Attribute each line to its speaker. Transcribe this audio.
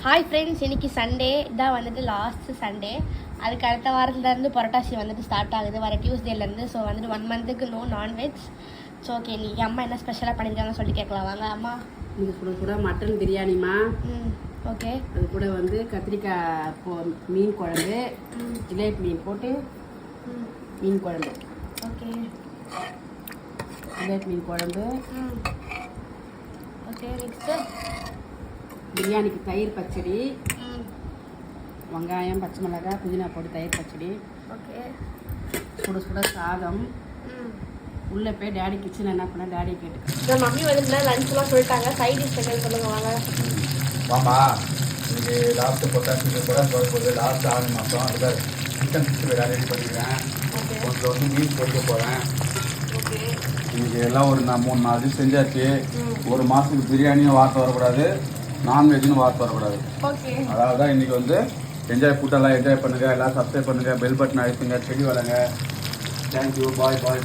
Speaker 1: Hi friends, இன்னைக்கு Sunday தான் வந்துட்டு லாஸ்ட் சண்டே. அதுக்கு அடுத்த வாரத்துலேருந்து புரட்டாசி வந்துட்டு ஸ்டார்ட் ஆகுது, வர டியூஸ்டேலேருந்து. ஸோ வந்துட்டு 1 மந்த்துக்கு நோ நான்வெஜ். ஸோ ஓகே, இன்னைக்கு அம்மா என்ன ஸ்பெஷலாக பண்ணியிருக்காங்கன்னு சொல்லி கேட்கலாம் வாங்க. அம்மா
Speaker 2: இது கூட மட்டன் பிரியாணிமா.
Speaker 1: ஓகே.
Speaker 2: அது கூட வந்து கத்திரிக்காய் மீன் குழம்பு, ஜிலேபி மீன் போட்டு மீன் குழம்பு.
Speaker 1: ஓகே.
Speaker 2: ஜிலேபி மீன் குழம்பு.
Speaker 1: ஓகே. நெக்ஸ்ட்டு
Speaker 2: பிரியாணிக்கு தயிர் பச்சடி, வெங்காயம் பச்சை மிளகாய் புதினா போட்டு தயிர் பச்சடி.
Speaker 1: ஓகே.
Speaker 2: சுட சுட சாதம். உள்ளே போய் டேடி கிச்சன் என்ன பண்ண டேடி கேட்டுக்க.
Speaker 1: மம்மி வந்து லஞ்ச்லாம் சொல்லிட்டாங்க. சைட் டிஷ் என்னன்னு சொல்லுங்க வாங்க.
Speaker 3: வாமா, இன்னைக்கு லாஸ்ட்டு பொட்டாசி கூட போகுது. லாஸ்ட் 6 மாதம் அதுக்காக சிக்கன் 60 ரெடி பண்ணிக்கிறேன். கொஞ்சம் வந்து மீன் பொறிக்க போகிறேன். இன்னைக்கு எல்லாம் ஒரு 3-4 டிஷ் செஞ்சாச்சு. ஒரு மாதத்துக்கு பிரியாணியும் வார்த்தை வரக்கூடாது, நான்வெஜ்னு வார்த்தை வரக்கூடாது. அதாவது தான் இன்றைக்கி வந்து ஃபுட்டெல்லாம் என்ஜாய் பண்ணுங்கள். எல்லாம் சப்ஸ்கிரைப் பண்ணுங்கள், பெல் பட்டன் அழுத்துங்க, செடி வளங்க. தேங்க்யூ, பாய் பாய்.